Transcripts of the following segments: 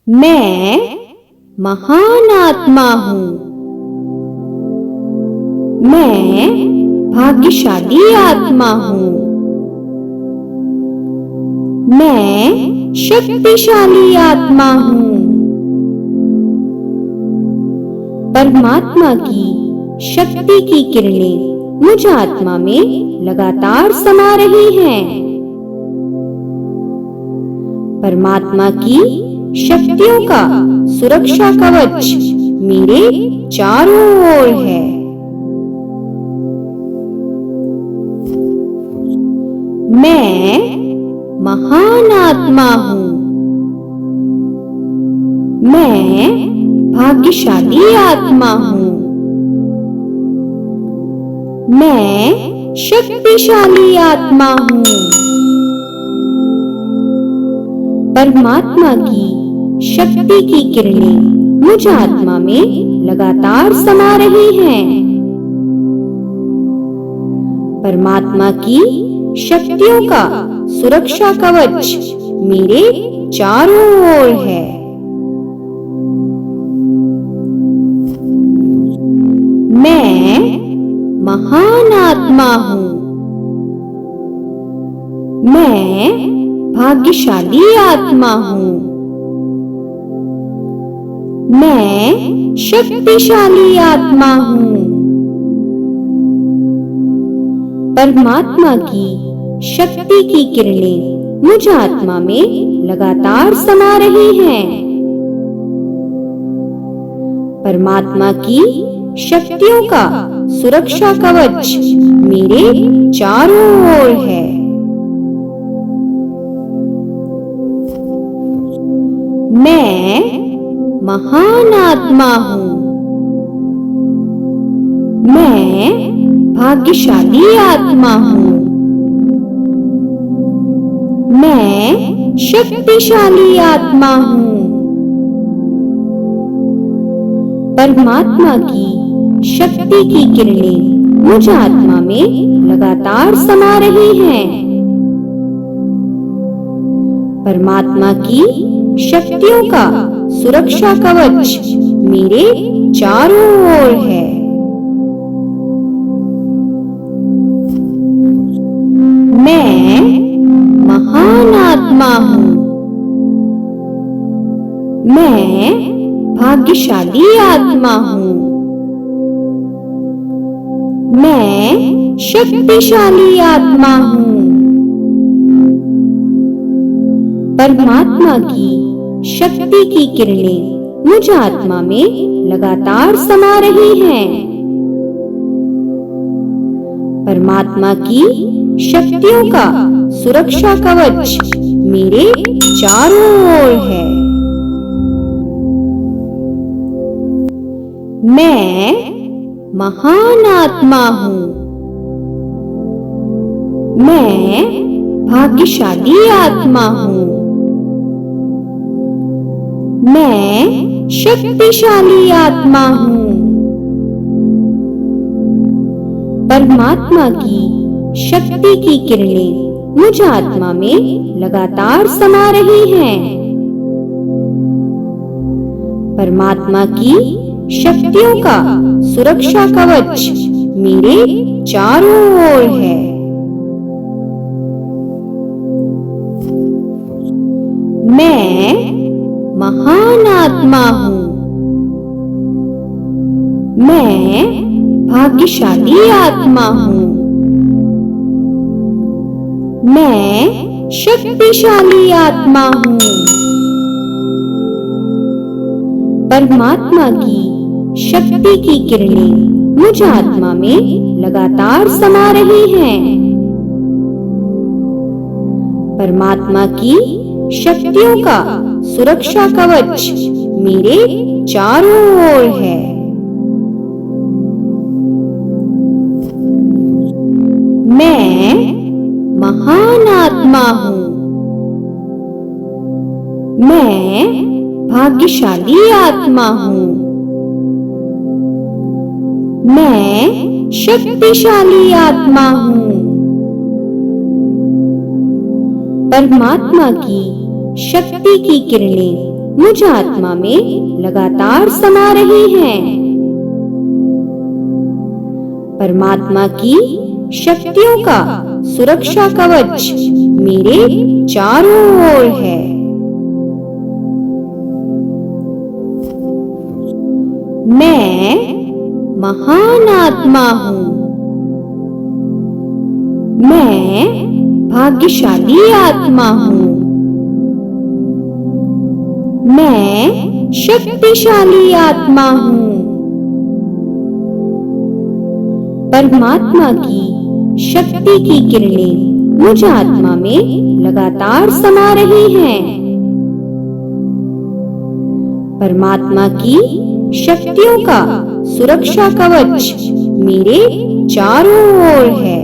मैं महान आत्मा हूँ। मैं भाग्यशाली आत्मा हूँ। मैं शक्तिशाली आत्मा हूँ। परमात्मा की शक्ति की किरणें मुझ आत्मा में लगातार समा रही हैं। परमात्मा की शक्तियों का सुरक्षा कवच मेरे चारों ओर है। मैं महान आत्मा हूँ। मैं भाग्यशाली आत्मा हूँ। मैं शक्तिशाली आत्मा हूँ। परमात्मा की शक्ति की किरणें मुझ आत्मा में लगातार समा रही हैं। परमात्मा की शक्तियों का सुरक्षा कवच मेरे चारों ओर है। मैं महान आत्मा हूँ। मैं भाग्यशाली आत्मा हूँ। मैं शक्तिशाली आत्मा हूँ। परमात्मा की शक्ति की किरणें मुझ आत्मा में लगातार समा रही हैं। परमात्मा की शक्तियों का सुरक्षा कवच मेरे चारों ओर है। मैं महान आत्मा हूँ। मैं भाग्यशाली आत्मा हूँ। मैं शक्तिशाली आत्मा हूँ। परमात्मा की शक्ति की किरणें मुझ आत्मा में लगातार समा रही हैं। परमात्मा की शक्तियों का सुरक्षा कवच मेरे चारों ओर है। मैं महान आत्मा हूँ। मैं भाग्यशाली आत्मा हूँ। मैं शक्तिशाली आत्मा हूँ। परमात्मा की शक्ति की किरणें मुझ आत्मा में लगातार समा रही हैं। परमात्मा की शक्तियों का सुरक्षा कवच मेरे चारों ओर है। मैं महान आत्मा हूँ। मैं भाग्यशाली आत्मा हूँ। मैं शक्तिशाली आत्मा हूँ। परमात्मा की शक्ति की किरणें मुझ आत्मा में लगातार समा रही हैं। परमात्मा की शक्तियों का सुरक्षा कवच मेरे चारों ओर है। मैं महान आत्मा हूँ। मैं भाग्यशाली आत्मा हूँ। मैं शक्तिशाली आत्मा हूँ। परमात्मा की शक्ति की किरणें मुझ आत्मा में लगातार समा रही हैं। परमात्मा की शक्तियों का सुरक्षा कवच मेरे चारों ओर है। मैं महान आत्मा हूँ। मैं भाग्यशाली आत्मा हूँ। मैं शक्तिशाली आत्मा हूँ। परमात्मा की शक्ति की किरणें मुझ आत्मा में लगातार समा रही हैं। परमात्मा की शक्तियों का सुरक्षा कवच मेरे चारों ओर है। मैं महान आत्मा हूँ। मैं भाग्यशाली आत्मा हूँ। मैं शक्तिशाली आत्मा हूँ। परमात्मा की शक्ति की किरणें मुझ आत्मा में लगातार समा रही हैं। परमात्मा की शक्तियों का सुरक्षा कवच मेरे चारों ओर है।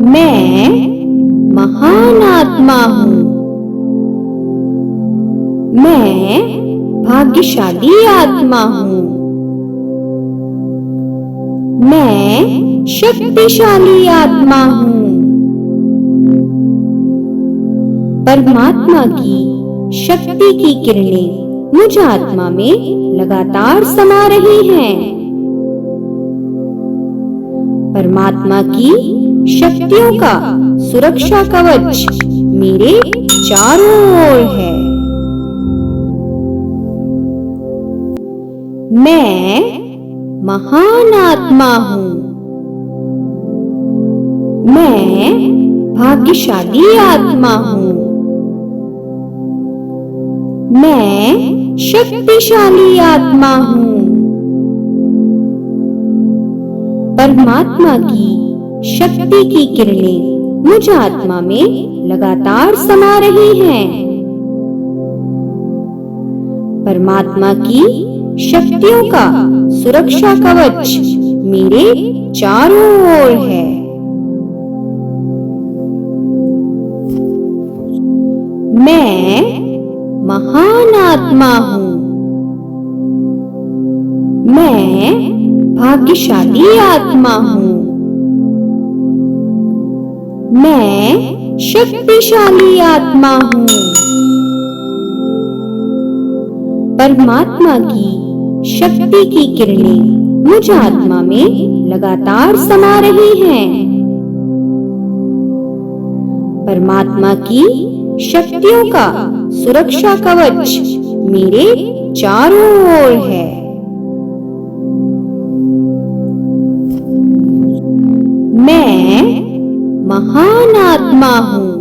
मैं महान आत्मा हूँ। मैं भाग्यशाली आत्मा हूँ। मैं शक्तिशाली आत्मा हूँ। परमात्मा की शक्ति की किरणें मुझ आत्मा में लगातार समा रही हैं। परमात्मा की शक्तियों का सुरक्षा कवच मेरे चारों ओर है। मैं महान आत्मा हूँ। मैं भाग्यशाली आत्मा हूँ। मैं शक्तिशाली आत्मा हूँ। परमात्मा की शक्ति की किरणें मुझ आत्मा में लगातार समा रही हैं। परमात्मा की शक्तियों का सुरक्षा कवच मेरे चारों ओर है। मैं महान आत्मा हूँ। मैं भाग्यशाली आत्मा हूँ। मैं शक्तिशाली आत्मा हूँ। परमात्मा की शक्ति की किरणें मुझ आत्मा में लगातार समा रही हैं। परमात्मा की शक्तियों का सुरक्षा कवच मेरे चारों ओर है। मैं महान आत्मा हूँ।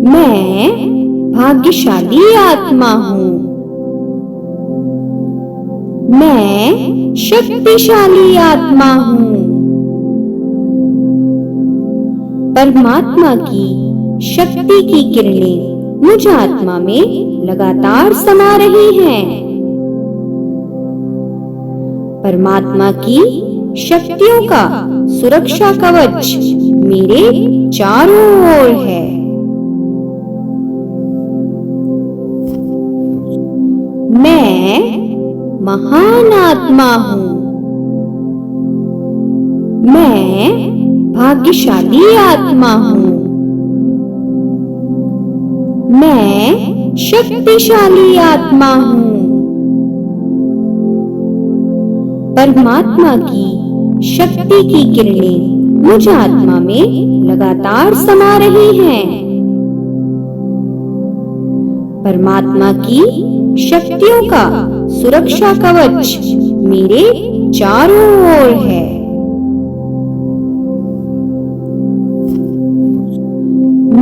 मैं भाग्यशाली आत्मा हूँ। मैं शक्तिशाली आत्मा हूँ। परमात्मा की शक्ति की किरणें मुझ आत्मा में लगातार समा रही हैं। परमात्मा की शक्तियों का सुरक्षा कवच मेरे चारों ओर है। मैं महान आत्मा हूँ। मैं भाग्यशाली आत्मा हूँ। मैं शक्तिशाली आत्मा हूँ। परमात्मा की शक्ति की किरणें मुझ आत्मा में लगातार समा रही हैं। परमात्मा की शक्तियों का सुरक्षा कवच मेरे चारों ओर है।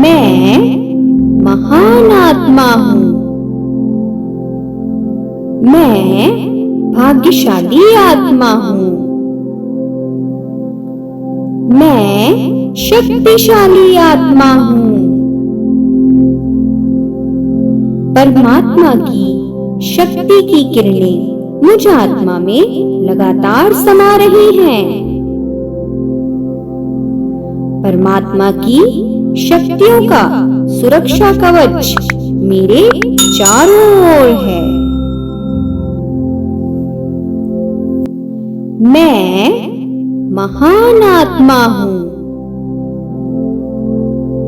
मैं महान आत्मा हूँ। मैं भाग्यशाली आत्मा हूँ। मैं शक्तिशाली आत्मा हूँ। परमात्मा की शक्ति की किरणें मुझ आत्मा में लगातार समा रही हैं। परमात्मा की शक्तियों का सुरक्षा कवच मेरे चारों ओर है। मैं महान आत्मा हूँ।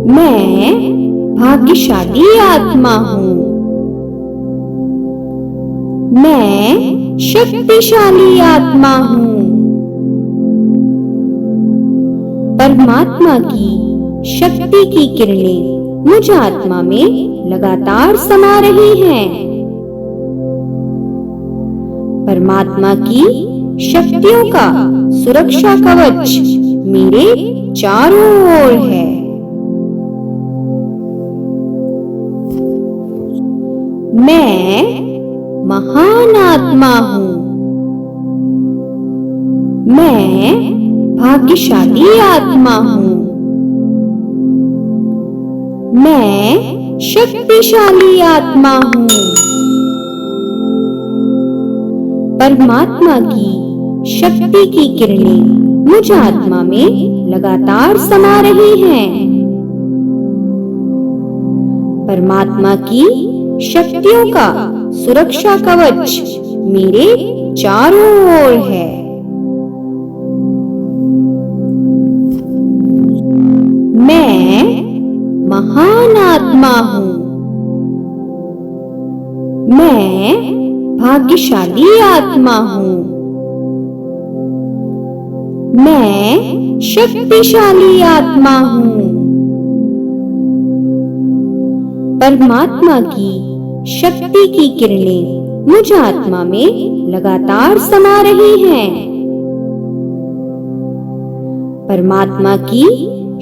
मैं भाग्यशाली आत्मा हूँ। मैं शक्तिशाली आत्मा हूँ। परमात्मा की शक्ति की किरणें मुझ आत्मा में लगातार समा रही हैं। परमात्मा की शक्तियों का सुरक्षा कवच मेरे चारों ओर है। मैं महान आत्मा हूँ। मैं भाग्यशाली आत्मा हूँ। मैं शक्तिशाली आत्मा हूँ। परमात्मा की शक्ति की किरणें मुझ आत्मा में लगातार समा रही हैं। परमात्मा की शक्तियों का सुरक्षा कवच मेरे चारों ओर है। मैं महान आत्मा हूँ। मैं भाग्यशाली आत्मा हूँ। मैं शक्तिशाली आत्मा हूँ। परमात्मा की शक्ति की किरणें मुझ आत्मा में लगातार समा रही हैं। परमात्मा की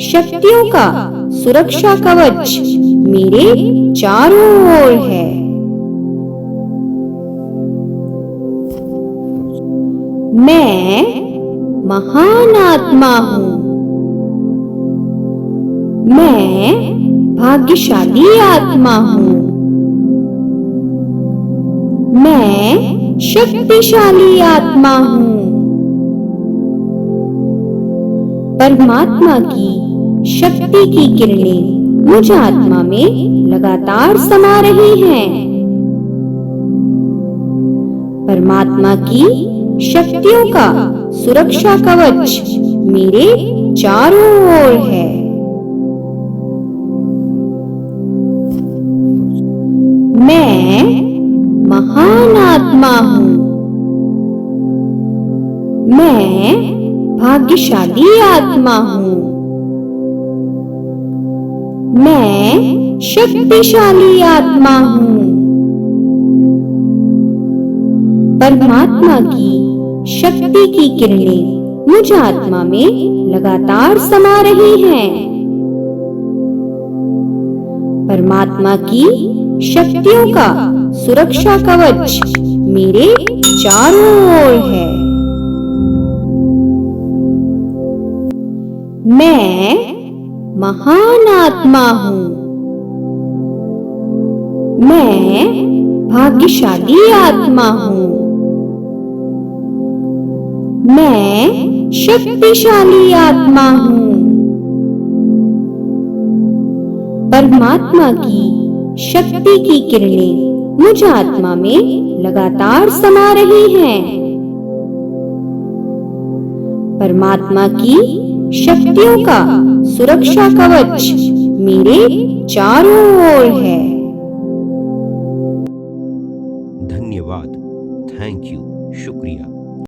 शक्तियों का सुरक्षा कवच मेरे चारों ओर है। मैं महान आत्मा हूँ। मैं भाग्यशाली आत्मा हूँ। मैं शक्तिशाली आत्मा हूँ। परमात्मा की शक्ति की किरणें मुझ आत्मा में लगातार समा रही हैं। परमात्मा की शक्तियों का सुरक्षा कवच मेरे चारों ओर है। मैं महान आत्मा हूँ। मैं भाग्यशाली आत्मा हूँ। मैं शक्तिशाली आत्मा हूँ। परमात्मा की शक्ति की किरणें मुझ आत्मा में लगातार समा रही हैं। परमात्मा की शक्तियों का सुरक्षा कवच मेरे चारों ओर है। मैं महान आत्मा हूँ। मैं भाग्यशाली आत्मा हूँ। मैं शक्तिशाली आत्मा हूँ। परमात्मा की शक्ति की किरणें मुझ आत्मा में लगातार समा रही हैं। परमात्मा की शक्तियों का सुरक्षा कवच मेरे चारों ओर है।